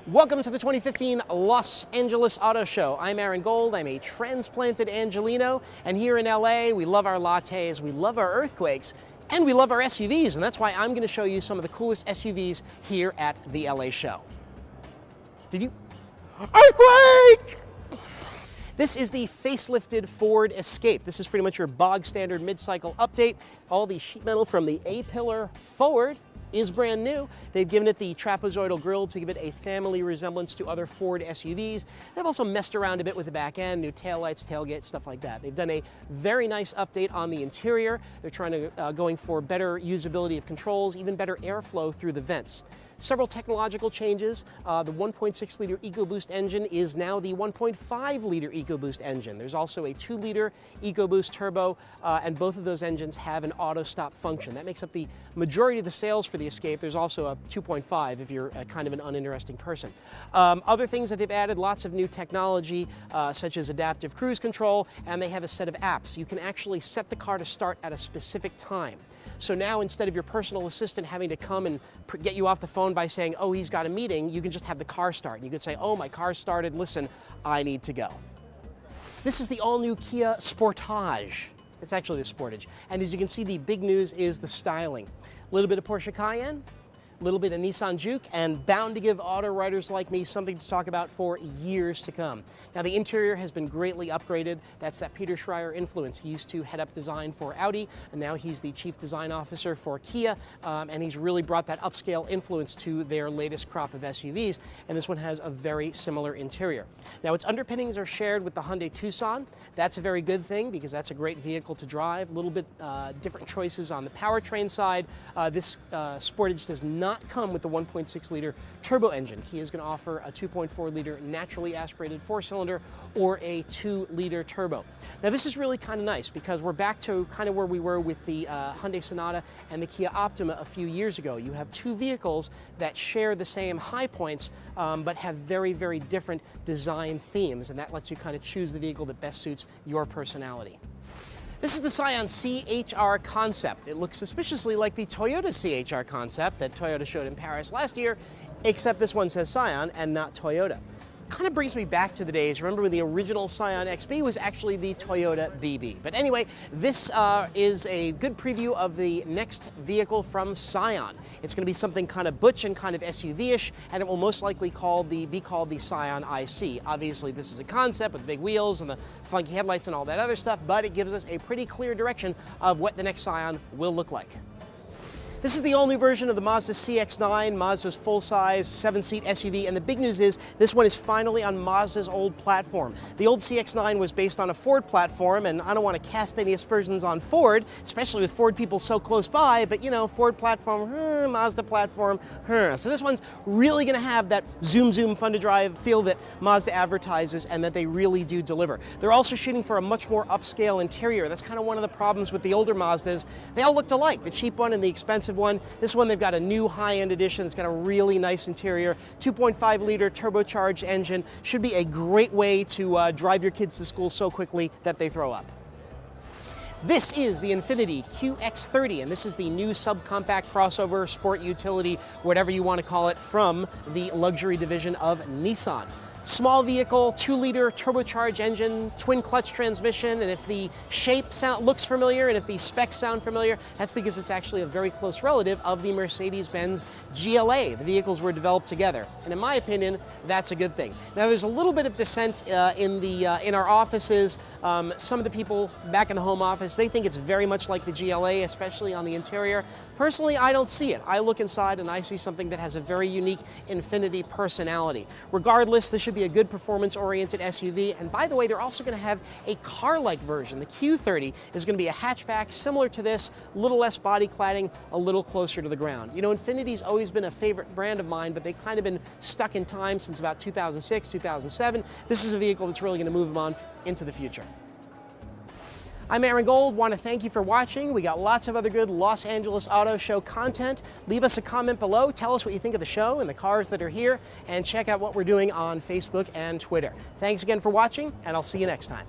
Welcome to the 2015 Los Angeles Auto Show. I'm Aaron Gold. I'm a transplanted Angelino, and here in LA, we love our lattes, we love our earthquakes, and we love our SUVs, and that's why I'm going to show you some of the coolest SUVs here at the LA show. Did you? Earthquake! This is the facelifted Ford Escape. This is pretty much your bog standard mid-cycle update. All the sheet metal from the A-pillar forward is brand new. They've given it the trapezoidal grille to give it a family resemblance to other Ford SUVs. They've also messed around a bit with the back end, new taillights, tailgate, stuff like that. They've done a very nice update on the interior. They're trying to going for better usability of controls, even better airflow through the vents. Several technological changes. The 1.6-liter EcoBoost engine is now the 1.5-liter EcoBoost engine. There's also a 2-liter EcoBoost turbo, and both of those engines have an auto stop function. That makes up the majority of the sales for the Escape. There's also a 2.5 if you're kind of an uninteresting person. Other things that they've added, lots of new technology, such as adaptive cruise control, and they have a set of apps. You can actually set the car to start at a specific time. So now, instead of your personal assistant having to come and get you off the phone by saying, oh, he's got a meeting, you can just have the car start. You could say, oh, my car started, listen, I need to go. This is the all-new Kia Sportage. It's actually the Sportage. And as you can see, the big news is the styling. A little bit of Porsche Cayenne, a little bit of Nissan Juke, and bound to give auto writers like me something to talk about for years to come. Now, the interior has been greatly upgraded. That's that Peter Schreier influence. He used to head up design for Audi, and now he's the chief design officer for Kia, and he's really brought that upscale influence to their latest crop of SUVs, and this one has a very similar interior. Now, its underpinnings are shared with the Hyundai Tucson. That's a very good thing because that's a great vehicle to drive. A little bit different choices on the powertrain side. This Sportage does not come with the 1.6-liter turbo engine. Kia is going to offer a 2.4-liter naturally aspirated 4-cylinder or a 2-liter turbo. Now, this is really kind of nice because we're back to kind of where we were with the Hyundai Sonata and the Kia Optima a few years ago. You have two vehicles that share the same high points but have very, very different design themes, and that lets you kind of choose the vehicle that best suits your personality. This is the Scion CHR concept. It looks suspiciously like the Toyota CHR concept that Toyota showed in Paris last year, except this one says Scion and not Toyota. Kind of brings me back to the days, remember when the original Scion XB was actually the Toyota BB. But anyway, this is a good preview of the next vehicle from Scion. It's going to be something kind of butch and kind of SUV-ish, and it will most likely be called the Scion IC. Obviously, this is a concept with big wheels and the funky headlights and all that other stuff, but it gives us a pretty clear direction of what the next Scion will look like. This is the all-new version of the Mazda CX-9, Mazda's full-size 7-seat SUV, and the big news is this one is finally on Mazda's old platform. The old CX-9 was based on a Ford platform, and I don't want to cast any aspersions on Ford, especially with Ford people so close by, but you know, Ford platform, Mazda platform, So this one's really going to have that zoom, fun to drive feel that Mazda advertises and that they really do deliver. They're also shooting for a much more upscale interior. That's kind of one of the problems with the older Mazdas. They all looked alike, the cheap one and the expensive one. This one, they've got a new high-end edition. It's got a really nice interior, 2.5-liter turbocharged engine. Should be a great way to drive your kids to school so quickly that they throw up. This is the Infiniti QX30, and this is the new subcompact crossover sport utility, whatever you want to call it, from the luxury division of Nissan. Small vehicle, 2-liter turbocharged engine, twin clutch transmission, and if the shape looks familiar and if the specs sound familiar, that's because it's actually a very close relative of the Mercedes-Benz GLA. The vehicles were developed together, and in my opinion, that's a good thing. Now, there's a little bit of dissent in our offices. Some of the people back in the home office, they think it's very much like the GLA, especially on the interior. Personally, I don't see it. I look inside and I see something that has a very unique Infiniti personality. Regardless, this should be a good performance-oriented SUV, and by the way, they're also going to have a car-like version. The Q30 is going to be a hatchback similar to this, a little less body cladding, a little closer to the ground. You know, Infiniti's always been a favorite brand of mine, but they've kind of been stuck in time since about 2006, 2007. This is a vehicle that's really going to move them on into the future. I'm Aaron Gold. Want to thank you for watching. We got lots of other good Los Angeles Auto Show content. Leave us a comment below. Tell us what you think of the show and the cars that are here, and check out what we're doing on Facebook and Twitter. Thanks again for watching, and I'll see you next time.